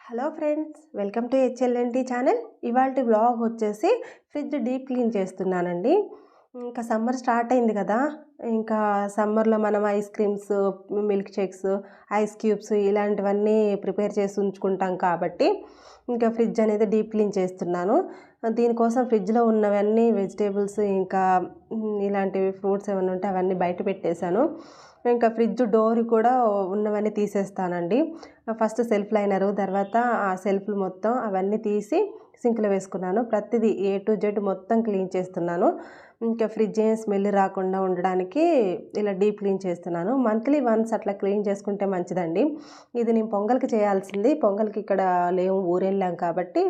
Hello friends, welcome to HLNT channel. ఇవాల్టి vlog వచ్చేసి fridge deep clean చేస్తున్నానండి. ఇంకా సమ్మర్ స్టార్ట్ అయింది కదా. ఇంకా సమ్మర్లో మనం ice creams, milk shakes, ice cubes ఇలాంటివన్నీ ప్రిపేర్ చేసి ఉంచుకుంటాం కాబట్టి ఇంకా ఫ్రిడ్జ్ అనేది డీప్ క్లీన్ చేస్తున్నాను. దీనికోసం ఫ్రిడ్జ్లో ఉన్నవన్నీ వెజిటేబుల్స్ ఇంకా ఇలాంటివి ఫ్రూట్స్ ఏమైనా ఉంటే అవన్నీ బయట పెట్టేశాను. ఇంకా ఫ్రిడ్జ్ డోర్ కూడా ఉన్నవన్నీ తీసేస్తానండి. ఫస్ట్ సెల్ఫ్ లైనరు, తర్వాత ఆ సెల్ఫ్లు మొత్తం అవన్నీ తీసి సింక్లో వేసుకున్నాను. ప్రతిదీ ఏ టు జెడ్ మొత్తం క్లీన్ చేస్తున్నాను. ఇంకా ఫ్రిడ్జ్ ఏం స్మెల్ రాకుండా ఉండడానికి ఇలా డీప్ క్లీన్ చేస్తున్నాను. మంత్లీ వన్స్ అట్లా క్లీన్ చేసుకుంటే మంచిదండి. ఇది నేను పొంగల్కి చేయాల్సింది. పొంగల్కి ఇక్కడ లేవు, ఊరెళ్ళాం కాబట్టి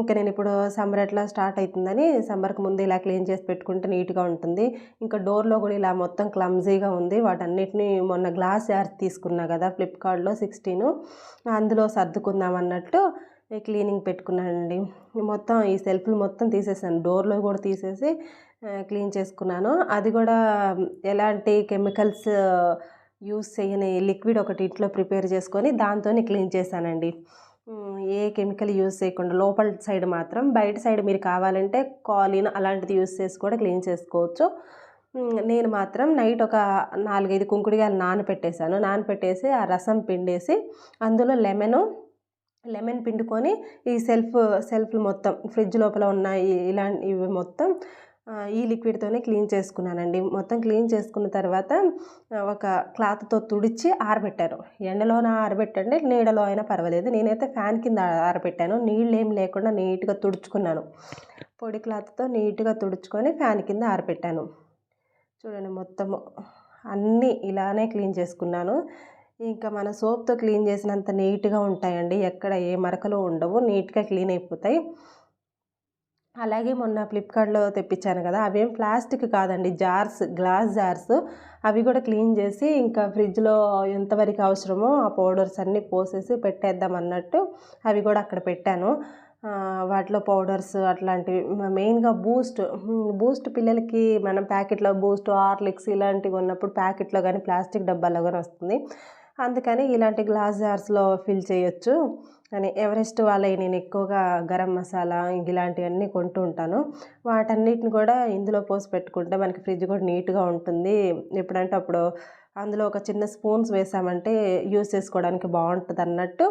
ఇంకా నేను ఇప్పుడు సమ్మర్ ఎట్లా స్టార్ట్ అవుతుందని సమ్మర్కి ముందు ఇలా క్లీన్ చేసి పెట్టుకుంటే నీట్గా ఉంటుంది. ఇంకా డోర్లో కూడా ఇలా మొత్తం క్లమ్జీగా ఉంది. వాటన్నిటిని మొన్న గ్లాస్ జార్ తీసుకున్నా కదా ఫ్లిప్కార్ట్లో 16, అందులో సర్దుకుందాం అన్నట్టు క్లీనింగ్ పెట్టుకున్నానండి. మొత్తం ఈ సెల్ఫ్లు మొత్తం తీసేసాను, డోర్లో కూడా తీసేసి క్లీన్ చేసుకున్నాను. అది కూడా ఎలాంటి కెమికల్స్ యూస్ చేయని లిక్విడ్ ఒకటి ఇంట్లో ప్రిపేర్ చేసుకొని దాంతోనే క్లీన్ చేశానండి. ఏ కెమికల్ యూస్ చేయకుండా లోపల సైడ్ మాత్రం, బయట సైడ్ మీరు కావాలంటే కాలిన్ అలాంటిది యూస్ చేసి కూడా క్లీన్ చేసుకోవచ్చు. నేను మాత్రం నైట్ ఒక 4-5 కుంకుడుగాయలు నానపెట్టేసి ఆ రసం పిండేసి అందులో లెమన్ పిండుకొని ఈ సెల్ఫ్లు మొత్తం ఫ్రిడ్జ్ లోపల ఉన్న ఇవి మొత్తం ఈ లిక్విడ్తోనే క్లీన్ చేసుకున్నానండి. మొత్తం క్లీన్ చేసుకున్న తర్వాత ఒక క్లాత్తో తుడిచి ఆరబెట్టాను. ఎండలోన ఆరబెట్టండి, నీడలో అయినా పర్వాలేదు. నేనైతే ఫ్యాన్ కింద ఆరబెట్టాను. నీళ్ళు ఏం లేకుండా నీట్గా తుడుచుకున్నాను. పొడి క్లాత్తో నీట్గా తుడుచుకొని ఫ్యాన్ కింద ఆరబెట్టాను. చూడండి, మొత్తము అన్నీ ఇలానే క్లీన్ చేసుకున్నాను. ఇంకా మన సోప్తో క్లీన్ చేసినంత నీట్గా ఉంటాయండి, ఎక్కడ ఏ మరకలు ఉండవు, నీట్గా క్లీన్ అయిపోతాయి. అలాగే మొన్న ఫ్లిప్కార్ట్లో తెప్పించాను కదా, అవేం ప్లాస్టిక్ కాదండి, గ్లాస్ జార్స్. అవి కూడా క్లీన్ చేసి ఇంకా ఫ్రిడ్జ్లో ఎంతవరకు అవసరమో ఆ పౌడర్స్ అన్నీ పోసేసి పెట్టేద్దాం అన్నట్టు అవి కూడా అక్కడ పెట్టాను. వాటిలో పౌడర్స్ అట్లాంటివి, మెయిన్గా బూస్ట్ పిల్లలకి మనం ప్యాకెట్లో బూస్ట్, హార్లిక్స్ ఇలాంటివి ఉన్నప్పుడు ప్యాకెట్లో కానీ ప్లాస్టిక్ డబ్బాలో కానీ వస్తుంది. అందుకని ఇలాంటి గ్లాస్ జార్స్లో ఫిల్ చేయొచ్చు అని ఎవరెస్ట్ వాళ్ళవి నేను ఎక్కువగా గరం మసాలా ఇలాంటివన్నీ కొంటూ ఉంటాను. వాటన్నిటిని కూడా ఇందులో పోసి పెట్టుకుంటే మనకి ఫ్రిడ్జ్ కూడా నీట్గా ఉంటుంది. ఎప్పుడంటే అప్పుడు అందులో ఒక చిన్న స్పూన్స్ వేసామంటే యూస్ చేసుకోవడానికి బాగుంటుంది అన్నట్టు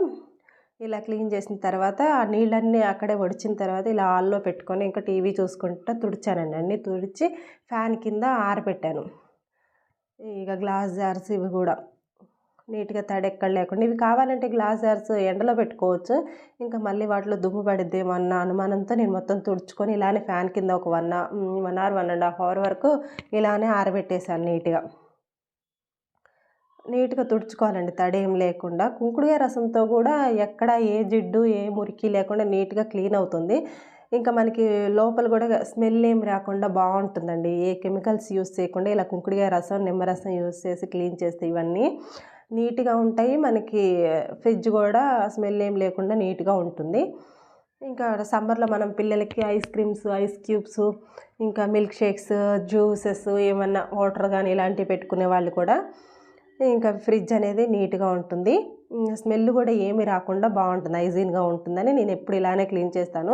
ఇలా క్లీన్ చేసిన తర్వాత ఆ నీళ్ళన్నీ అక్కడే వడిచిన తర్వాత ఇలా హాల్లో పెట్టుకొని ఇంకా టీవీ చూసుకుంటూ తుడిచానండి. అన్నీ తుడిచి ఫ్యాన్ కింద ఆరబెట్టాను. ఇక గ్లాస్ జార్స్ ఇవి కూడా నీట్గా తడి ఎక్కడ లేకుండా, ఇవి కావాలంటే గ్లాస్ జార్స్ ఎండలో పెట్టుకోవచ్చు. ఇంకా మళ్ళీ వాటిలో దుమ్ము పడిద్దేమో అన్న అనుమానంతో నేను మొత్తం తుడుచుకొని ఇలానే ఫ్యాన్ కింద ఒక 1 అవర్ 1.5 అవర్ వరకు ఇలానే ఆరబెట్టేశాను. నీట్గా తుడుచుకోవాలండి, తడి ఏం లేకుండా. కుంకుడుకాయ రసంతో కూడా ఎక్కడ ఏ జిడ్డు ఏ మురికి లేకుండా నీట్గా క్లీన్ అవుతుంది. ఇంకా మనకి లోపల కూడా స్మెల్ ఏం రాకుండా బాగుంటుందండి. ఏ కెమికల్స్ యూస్ చేయకుండా ఇలా కుంకుడుకాయ రసం, నిమ్మరసం యూస్ చేసి క్లీన్ చేస్తే ఇవన్నీ నీట్గా ఉంటాయి. మనకి ఫ్రిడ్జ్ కూడా స్మెల్ ఏం లేకుండా నీట్గా ఉంటుంది. ఇంకా సమ్మర్లో మనం పిల్లలకి ఐస్ క్రీమ్స్, ఐస్ క్యూబ్స్, ఇంకా మిల్క్ షేక్స్, జ్యూసెస్ ఏమన్నా వాటర్ కానీ ఇలాంటివి పెట్టుకునే వాళ్ళు కూడా ఇంకా ఫ్రిడ్జ్ అనేది నీట్గా ఉంటుంది. స్మెల్ కూడా ఏమి రాకుండా బాగుంటుంది, హైజీన్గా ఉంటుందని నేను ఎప్పుడు ఇలానే క్లీన్ చేస్తాను.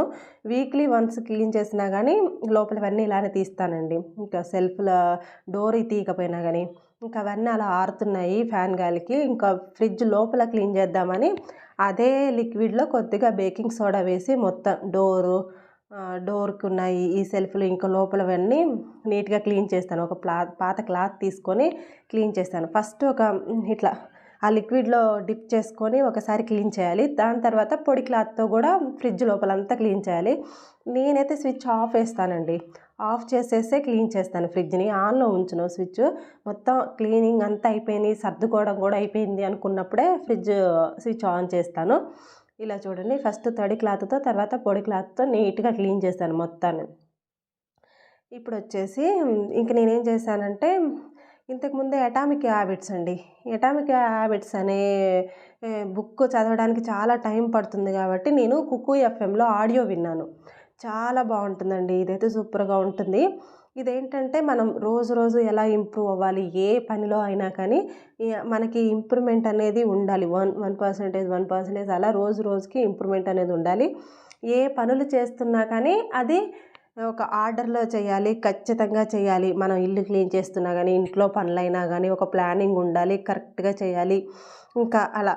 వీక్లీ వన్స్ క్లీన్ చేసినా కానీ లోపలవన్నీ ఇలానే తీస్తానండి. ఇంకా సెల్ఫ్ల డోర్ తీయకపోయినా కానీ ఇంకా అవన్నీ అలా ఆరుతున్నాయి ఫ్యాన్ గాలికి. ఇంకా ఫ్రిడ్జ్ లోపల క్లీన్ చేద్దామని అదే లిక్విడ్లో కొద్దిగా బేకింగ్ సోడా వేసి మొత్తం డోర్కి ఉన్నాయి ఈ సెల్ఫ్లు ఇంకా లోపలవన్నీ నీట్గా క్లీన్ చేస్తాను. ఒక పాత క్లాత్ తీసుకొని క్లీన్ చేస్తాను. ఫస్ట్ ఇట్లా ఆ లిక్విడ్లో డిప్ చేసుకొని ఒకసారి క్లీన్ చేయాలి. దాని తర్వాత పొడి క్లాత్తో కూడా ఫ్రిడ్జ్ లోపలంతా క్లీన్ చేయాలి. నేనైతే స్విచ్ ఆఫ్ వేస్తానండి, ఆఫ్ చేసేసే క్లీన్ చేస్తాను. ఫ్రిడ్జ్ని ఆన్లో ఉంచును. మొత్తం క్లీనింగ్ అంతా అయిపోయింది, సర్దుకోవడం కూడా అయిపోయింది అనుకున్నప్పుడే స్విచ్ ఆన్ చేస్తాను. ఇలా చూడండి, ఫస్ట్ తడి క్లాత్తో తర్వాత పొడి క్లాత్తో నీట్గా క్లీన్ చేస్తాను మొత్తాన్ని. ఇప్పుడు వచ్చేసి ఇంక నేనేం చేశానంటే, ఇంతకుముందే అటామిక్ హ్యాబిట్స్ అనే బుక్ చదవడానికి చాలా టైం పడుతుంది కాబట్టి నేను కుకు ఎఫ్ఎంలో ఆడియో విన్నాను. చాలా బాగుంటుందండి, ఇదైతే సూపర్గా ఉంటుంది. ఇదేంటంటే మనం రోజు రోజు ఎలా ఇంప్రూవ్ అవ్వాలి, ఏ పనిలో అయినా కానీ మనకి ఇంప్రూవ్మెంట్ అనేది ఉండాలి. 1% అలా రోజు రోజుకి ఇంప్రూవ్మెంట్ అనేది ఉండాలి. ఏ పనులు చేస్తున్నా కానీ అది ఒక ఆర్డర్లో చేయాలి, ఖచ్చితంగా చేయాలి. మనం ఇల్లు క్లీన్ చేస్తున్నా కానీ, ఇంట్లో పనులైనా కానీ ఒక ప్లానింగ్ ఉండాలి, కరెక్ట్గా చేయాలి. ఇంకా అలా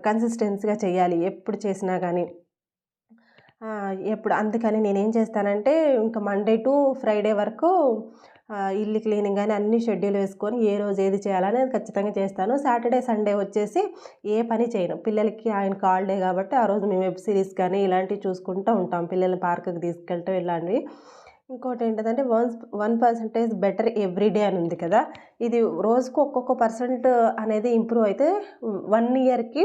కన్సిస్టెన్సీగా చేయాలి ఎప్పుడు చేసినా కానీ. అందుకని నేనేం చేస్తానంటే ఇంకా మండే టు ఫ్రైడే వరకు ఇల్లు క్లీనింగ్ అని అన్ని షెడ్యూల్ వేసుకొని ఏ రోజు ఏది చేయాలనేది ఖచ్చితంగా చేస్తాను. సాటర్డే సండే వచ్చేసి ఏ పని చేయను. పిల్లలకి ఆయనకి హాలిడే కాబట్టి ఆ రోజు మేము వెబ్ సిరీస్ కానీ ఇలాంటివి చూసుకుంటూ ఉంటాం. పిల్లల్ని పార్కుకి తీసుకెళ్ళటం ఇలాంటివి. ఇంకోటి ఏంటంటే 1% బెటర్ ఎవ్రీడే అని ఉంది కదా. ఇది రోజుకు ఒక్కొక్క పర్సెంట్ అనేది ఇంప్రూవ్ అయితే 1 ఇయర్కి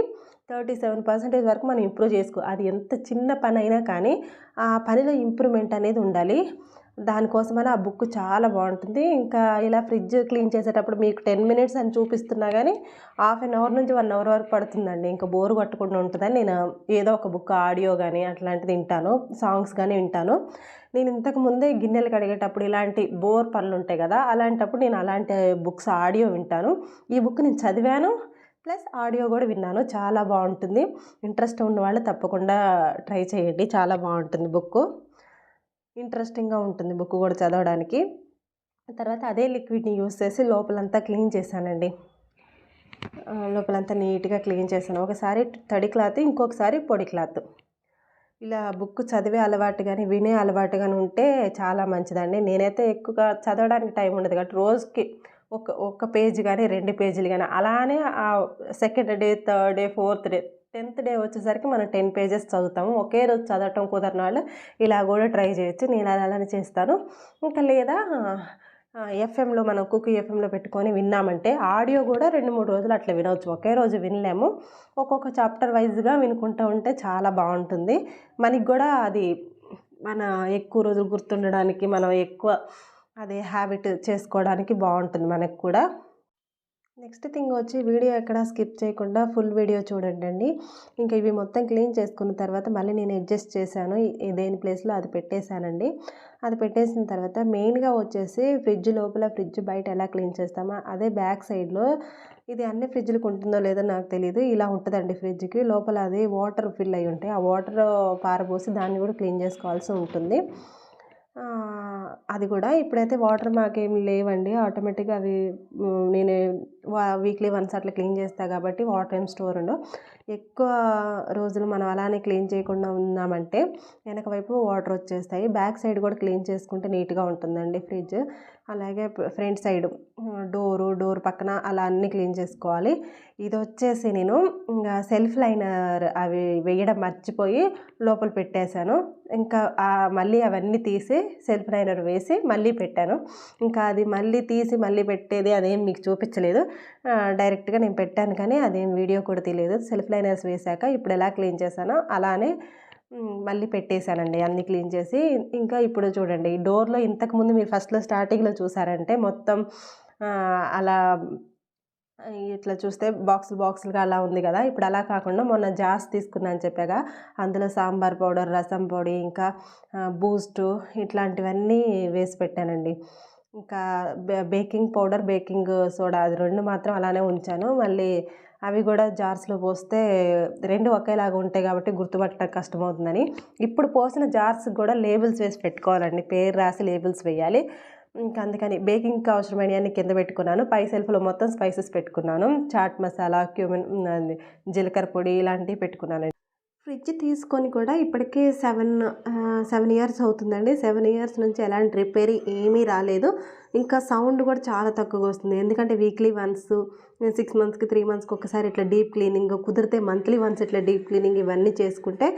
37% వరకు మనం ఇంప్రూవ్ చేసుకో. అది ఎంత చిన్న పని అయినా కానీ ఆ పనిలో ఇంప్రూవ్మెంట్ అనేది ఉండాలి. దానికోసమని ఆ బుక్ చాలా బాగుంటుంది. ఇంకా ఇలా ఫ్రిడ్జ్ క్లీన్ చేసేటప్పుడు మీకు 10 మినిట్స్ అని చూపిస్తున్నా కానీ ½ అన్ అవర్ నుంచి 1 అవర్ వరకు పడుతుందండి. ఇంకా బోర్ కొట్టకుండా ఉంటుందని నేను ఏదో ఒక బుక్ ఆడియో కానీ అట్లాంటిది వింటాను, సాంగ్స్ కానీ వింటాను. నేను ఇంతకు ముందే గిన్నెలు కడిగేటప్పుడు ఇలాంటి బోర్ పనులు ఉంటాయి కదా, అలాంటప్పుడు నేను అలాంటి బుక్స్ ఆడియో వింటాను. ఈ బుక్ నేను చదివాను ప్లస్ ఆడియో కూడా విన్నాను. చాలా బాగుంటుంది. ఇంట్రెస్ట్ ఉన్న వాళ్ళు తప్పకుండా ట్రై చేయండి. చాలా బాగుంటుంది బుక్. ఇంట్రెస్టింగ్గా ఉంటుంది బుక్ కూడా చదవడానికి. తర్వాత అదే లిక్విడ్ని యూస్ చేసి లోపలంతా క్లీన్ చేశానండి. లోపలంతా నీట్గా క్లీన్ చేశాను. ఒకసారి తడి క్లాత్, ఇంకొకసారి పొడి క్లాత్. ఇలా బుక్ చదివే అలవాటు కానీ వినే అలవాటు కానీ ఉంటే చాలా మంచిదండి. నేనైతే ఎక్కువగా చదవడానికి టైం ఉండదు కాబట్టి రోజుకి ఒక పేజ్ కానీ 2 పేజీలు కానీ అలానే second day, third day, fourth day, 10th day వచ్చేసరికి మనం 10 పేజెస్ చదువుతాము. ఒకే రోజు చదవటం కుదరని వాళ్ళు ఇలా కూడా ట్రై చేయొచ్చు. నేను అలానే చేస్తాను. ఇంకా లేదా ఎఫ్ఎంలో మనం కుకీ ఎఫ్ఎంలో పెట్టుకొని విన్నామంటే ఆడియో కూడా 2-3 రోజులు అట్లా వినవచ్చు. ఒకే రోజు వినలేము. ఒక్కొక్క చాప్టర్ వైజ్గా వినుకుంటూ ఉంటే చాలా బాగుంటుంది. మనకి కూడా అది మన ఎక్కువ రోజులు గుర్తుండడానికి, మనం ఎక్కువ అదే హ్యాబిట్ చేసుకోవడానికి బాగుంటుంది మనకు కూడా. నెక్స్ట్ థింగ్ వచ్చి వీడియో ఎక్కడ స్కిప్ చేయకుండా ఫుల్ వీడియో చూడండి. ఇంకా ఇవి మొత్తం క్లీన్ చేసుకున్న తర్వాత మళ్ళీ నేను అడ్జస్ట్ చేశాను. దేని ప్లేస్లో అది పెట్టేశానండి. అది పెట్టేసిన తర్వాత మెయిన్గా వచ్చేసి ఫ్రిడ్జ్ లోపల, ఫ్రిడ్జ్ బయట ఎలా క్లీన్ చేస్తామో అదే బ్యాక్ సైడ్లో, ఇది అన్ని ఫ్రిడ్జ్లకు ఉంటుందో లేదో నాకు తెలియదు, ఇలా ఉంటుందండి ఫ్రిడ్జ్కి లోపల. అది వాటర్ ఫిల్ అయి ఉంటాయి. ఆ వాటర్ పారబోసి దాన్ని కూడా క్లీన్ చేసుకోవాల్సి ఉంటుంది. అది కూడా ఇప్పుడైతే వాటర్ మాకేమి లేవండి. ఆటోమేటిక్గా అవి నేను వీక్లీ వన్స్ అట్లా క్లీన్ చేస్తాను కాబట్టి వాటర్ ఏం స్టోర్ ఉండవు. ఎక్కువ రోజులు మనం అలానే క్లీన్ చేయకుండా ఉన్నామంటే వెనక వైపు వాటర్ వచ్చేస్తాయి. బ్యాక్ సైడ్ కూడా క్లీన్ చేసుకుంటే నీట్గా ఉంటుందండి ఫ్రిడ్జ్. అలాగే ఫ్రంట్ సైడ్ డోర్ పక్కన అలా అన్నీ క్లీన్ చేసుకోవాలి. ఇది వచ్చేసి నేను ఇంకా సెల్ఫ్ లైనర్ అవి వేయడం మర్చిపోయి లోపల పెట్టేశాను. ఇంకా మళ్ళీ అవన్నీ తీసి సెల్ఫ్ లైనర్ వేసి మళ్ళీ పెట్టాను. ఇంకా అది మళ్ళీ తీసి మళ్ళీ పెట్టేది అదేం మీకు చూపించలేదు. డైరెక్ట్గా నేను పెట్టాను కానీ అదేం వీడియో కూడా తెలియదు. సెల్ఫ్ లైనర్స్ వేశాక ఇప్పుడు ఎలా క్లీన్ చేశానో అలానే మళ్ళీ పెట్టేశానండి అన్నీ క్లీన్ చేసి. ఇంకా ఇప్పుడు చూడండి, ఈ డోర్లో ఇంతకుముందు మీరు ఫస్ట్లో స్టార్టింగ్లో చూసారంటే మొత్తం అలా ఇట్లా చూస్తే బాక్సులుగా అలా ఉంది కదా. ఇప్పుడు అలా కాకుండా మొన్న జాస్ తీసుకున్నాను చెప్పాగా, అందులో సాంబార్ పౌడర్, రసం పొడి, ఇంకా బూస్టు ఇట్లాంటివన్నీ వేసి పెట్టానండి. ఇంకా బేకింగ్ పౌడర్, బేకింగ్ సోడా అది 2 మాత్రం అలానే ఉంచాను. మళ్ళీ అవి కూడా జార్స్లో పోస్తే 2 ఒకేలాగా ఉంటాయి కాబట్టి గుర్తుపట్టడం కష్టమవుతుందని ఇప్పుడు పోసిన జార్స్కి కూడా లేబుల్స్ వేసి పెట్టుకోవాలండి. పేరు రాసి లేబుల్స్ వేయాలి. ఇంకా అందుకని బేకింగ్కి అవసరమైనవన్నీ కింద పెట్టుకున్నాను. పై సెల్ఫ్లో మొత్తం స్పైసెస్ పెట్టుకున్నాను. చాట్ మసాలా, క్యూమిన్, జీలకర్ర పొడి ఇలాంటివి పెట్టుకున్నాను. ఫ్రిడ్జ్ తీసుకొని కూడా ఇప్పటికీ 7 ఇయర్స్ అవుతుందండి. 7 ఇయర్స్ నుంచి ఎలాంటి రిపేర్ ఏమీ రాలేదు. ఇంకా సౌండ్ కూడా చాలా తక్కువగా వస్తుంది. ఎందుకంటే వీక్లీ వన్స్, 6 మంత్స్కి 3 మంత్స్కి ఒకసారి ఇట్లా డీప్ క్లీనింగ్, కుదిరితే మంత్లీ వన్స్ ఇట్లా డీప్ క్లీనింగ్ ఇవన్నీ చేసుకుంటే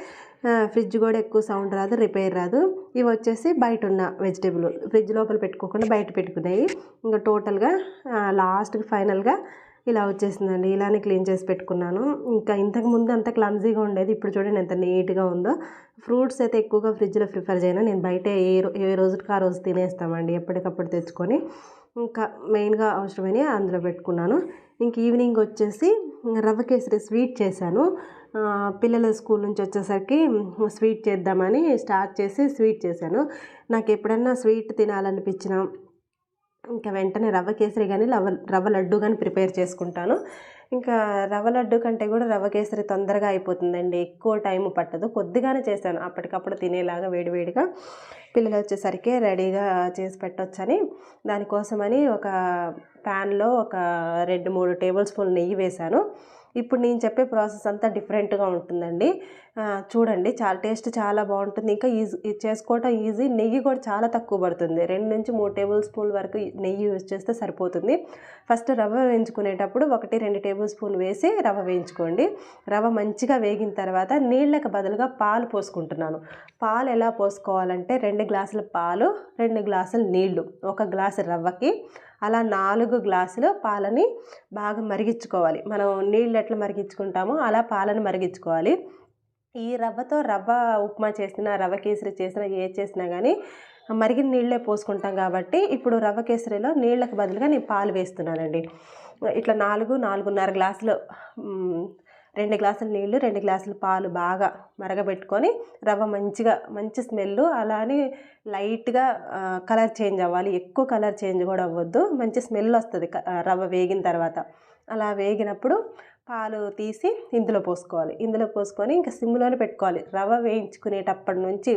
ఫ్రిడ్జ్ కూడా ఎక్కువ సౌండ్ రాదు, రిపేర్ రాదు. ఇవి వచ్చేసి బయట ఉన్న వెజిటేబుల్ ఫ్రిడ్జ్ లోపల పెట్టుకోకుండా బయట పెట్టుకున్నాయి. ఇంకా టోటల్గా లాస్ట్కి ఫైనల్గా ఇలా వచ్చేసిందండి. ఇలానే క్లీన్ చేసి పెట్టుకున్నాను. ఇంకా ఇంతకుముందు అంత క్లమ్జీగా ఉండేది, ఇప్పుడు చూడండి ఎంత నీట్గా ఉందో. ఫ్రూట్స్ అయితే ఎక్కువగా ఫ్రిడ్జ్లో ప్రిఫర్ చేయను. నేను బయట ఏ రోజుకి ఆ రోజు తినేస్తామండి, ఎప్పటికప్పుడు తెచ్చుకొని. ఇంకా మెయిన్గా అవసరమైనవి అందులో పెట్టుకున్నాను. ఇంక ఈవినింగ్ వచ్చేసి రవ్వ కేసరి స్వీట్ చేశాను. పిల్లలు స్కూల్ నుంచి వచ్చేసరికి స్వీట్ చేద్దామని స్టార్ట్ చేసి స్వీట్ చేశాను. నాకు ఎప్పుడన్నా స్వీట్ తినాలనిపించినా ఇంకా వెంటనే రవ్వ కేసరి కానీ రవ్వ లడ్డు కానీ ప్రిపేర్ చేసుకుంటాను. ఇంకా రవ్వ లడ్డు కంటే కూడా రవ్వ కేసరి తొందరగా అయిపోతుందండి, ఎక్కువ టైం పట్టదు. కొద్దిగానే చేశాను, అప్పటికప్పుడు తినేలాగా వేడివేడిగా పిల్లలు వచ్చేసరికి రెడీగా చేసి పెట్టొచ్చని. దానికోసమని ఒక ప్యాన్లో ఒక 2-3 టేబుల్ స్పూన్ నెయ్యి వేశాను. ఇప్పుడు నేను చెప్పే ప్రాసెస్ అంతా డిఫరెంట్గా ఉంటుందండి. చూడండి, చాలా బాగుంటుంది. ఇంకా ఇది చేసుకోవటం ఈజీ. నెయ్యి కూడా చాలా తక్కువ పడుతుంది. 2-3 టేబుల్ స్పూన్ వరకు నెయ్యి యూజ్ చేస్తే సరిపోతుంది. ఫస్ట్ రవ్వ వేయించుకునేటప్పుడు 1-2 టేబుల్ స్పూన్ వేసి రవ్వ వేయించుకోండి. రవ్వ మంచిగా వేగిన తర్వాత నీళ్ళకి బదులుగా పాలు పోసుకుంటున్నాను. పాలు ఎలా పోసుకోవాలంటే 2 గ్లాసుల పాలు, 2 గ్లాసుల నీళ్లు, 1 గ్లాసు రవ్వకి అలా 4 గ్లాసులు పాలని బాగా మరిగించుకోవాలి. మనం నీళ్ళు ఎట్లా మరిగించుకుంటామో అలా పాలను మరిగించుకోవాలి. ఈ రవ్వతో రవ్వ ఉప్మా చేసినా, రవ్వ కేసరి చేసినా, చేసినా కానీ మరిగిన నీళ్ళే పోసుకుంటాం కాబట్టి ఇప్పుడు రవ్వ కేసరిలో నీళ్ళకు బదులుగా నేను పాలు వేస్తున్నానండి. ఇట్లా 4-4.5 గ్లాసులు 2 గ్లాసుల నీళ్ళు, 2 గ్లాసుల పాలు బాగా మరగబెట్టుకొని రవ్వ మంచి స్మెల్, అలానే లైట్గా కలర్ చేంజ్ అవ్వాలి. ఎక్కువ కలర్ చేంజ్ కూడా అవ్వద్దు, మంచి స్మెల్ వస్తుంది రవ్వ వేగిన తర్వాత. అలా వేగినప్పుడు పాలు తీసి ఇందులో పోసుకొని ఇంకా సిమ్లోనే పెట్టుకోవాలి. రవ్వ వేయించుకునేటప్పటి నుంచి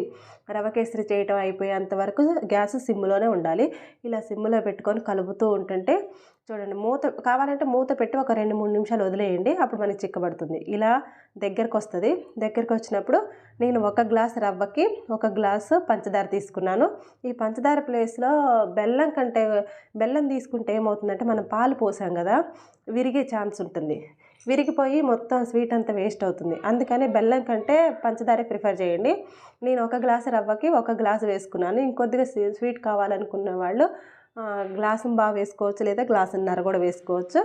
రవ్వ కేసరి చేయటం అయిపోయేంత వరకు గ్యాస్ సిమ్లోనే ఉండాలి. ఇలా సిమ్లో పెట్టుకొని కలుపుతూ ఉంటుంటే చూడండి, కావాలంటే మూత పెట్టి ఒక 2-3 నిమిషాలు వదిలేయండి, అప్పుడు మనకి చిక్కబడుతుంది. ఇలా దగ్గరకు వస్తుంది. దగ్గరకు వచ్చినప్పుడు నేను 1 గ్లాస్ రవ్వకి 1 గ్లాసు పంచదార తీసుకున్నాను. ఈ పంచదార ప్లేస్లో బెల్లం తీసుకుంటే ఏమవుతుందంటే మనం పాలు పోసాం కదా, విరిగే ఛాన్స్ ఉంటుంది. విరిగిపోయి మొత్తం స్వీట్ అంతా వేస్ట్ అవుతుంది. అందుకని బెల్లం కంటే పంచదారే ప్రిఫర్ చేయండి. నేను 1 గ్లాసు రవ్వకి 1 గ్లాసు వేసుకున్నాను. ఇంకొద్దిగా స్వీట్ కావాలనుకున్న వాళ్ళు గ్లాసు బాగా వేసుకోవచ్చు, లేదా గ్లాసున్నర కూడా వేసుకోవచ్చు.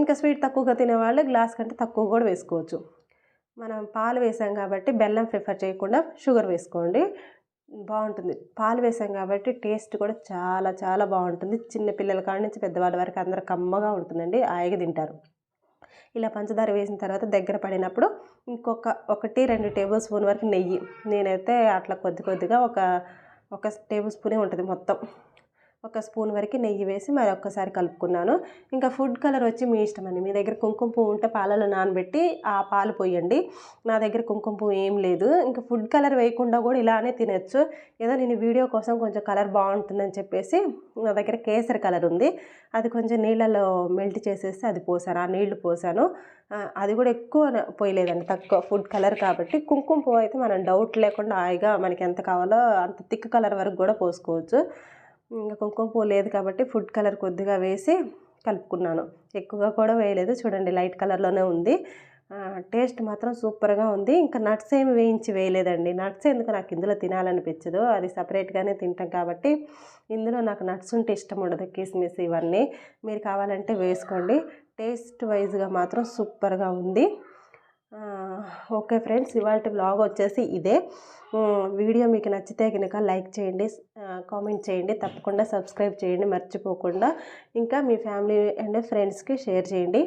ఇంకా స్వీట్ తక్కువగా తినేవాళ్ళు గ్లాస్ కంటే తక్కువ కూడా వేసుకోవచ్చు. మనం పాలు వేసాం కాబట్టి బెల్లం ప్రిఫర్ చేయకుండా షుగర్ వేసుకోండి, బాగుంటుంది. పాలు వేసాం కాబట్టి టేస్ట్ కూడా చాలా చాలా బాగుంటుంది. చిన్న పిల్లల కాడి నుంచి పెద్దవాళ్ళ వరకు అందరూ కమ్మగా ఉంటుందండి, హాయిగా తింటారు. ఇలా పంచదార వేసిన తర్వాత దగ్గర పడినప్పుడు ఇంకొక 1-2 టేబుల్ స్పూన్ వరకు నెయ్యి, నేనైతే అట్లా కొద్దిగా ఒక టేబుల్ స్పూనే ఉంటుంది మొత్తం, 1 స్పూన్ వరకు నెయ్యి వేసి మరి ఒక్కసారి కలుపుకున్నాను. ఇంకా ఫుడ్ కలర్ వచ్చి మీ ఇష్టం అండి. మీ దగ్గర కుంకుమ పువ్వు ఉంటే పాలలో నానబెట్టి ఆ పాలు పోయండి. నా దగ్గర కుంకుమ పువ్వు ఏం లేదు. ఇంకా ఫుడ్ కలర్ వేయకుండా కూడా ఇలానే తినచ్చు. ఏదో నేను వీడియో కోసం కొంచెం కలర్ బాగుంటుందని చెప్పేసి నా దగ్గర కేసరి కలర్ ఉంది, అది కొంచెం నీళ్ళలో మెల్ట్ చేసేసి అది పోసాను, ఆ నీళ్లు పోసాను. అది కూడా ఎక్కువ పోయలేదండి, తక్కువ ఫుడ్ కలర్ కాబట్టి. కుంకుమ పువ్వు అయితే మనం డౌట్ లేకుండా హాయిగా మనకి ఎంత కావాలో అంత థిక్ కలర్ వరకు కూడా పోసుకోవచ్చు. ఇంకా కుంకుమ పువ్వు లేదు కాబట్టి ఫుడ్ కలర్ కొద్దిగా వేసి కలుపుకున్నాను, ఎక్కువగా కూడా వేయలేదు. చూడండి, లైట్ కలర్లోనే ఉంది. టేస్ట్ మాత్రం సూపర్గా ఉంది. ఇంకా నట్స్ ఏమి వేయలేదండి. నట్స్ ఎందుకు నాకు ఇందులో తినాలనిపించదు, అది సపరేట్గానే తింటాం కాబట్టి. ఇందులో నాకు నట్స్ ఉంటే ఇష్టం ఉండదు, కిస్మిస్ ఇవన్నీ. మీరు కావాలంటే వేసుకోండి. టేస్ట్ వైజ్గా మాత్రం సూపర్గా ఉంది. ఓకే ఫ్రెండ్స్, ఇవాళ వ్లాగ్ వచ్చేసి ఇదే. వీడియో మీకు నచ్చితే కనుక లైక్ చేయండి, కామెంట్ చేయండి, తప్పకుండా సబ్స్క్రైబ్ చేయండి మర్చిపోకుండా. ఇంకా మీ ఫ్యామిలీ అండ్ ఫ్రెండ్స్కి షేర్ చేయండి.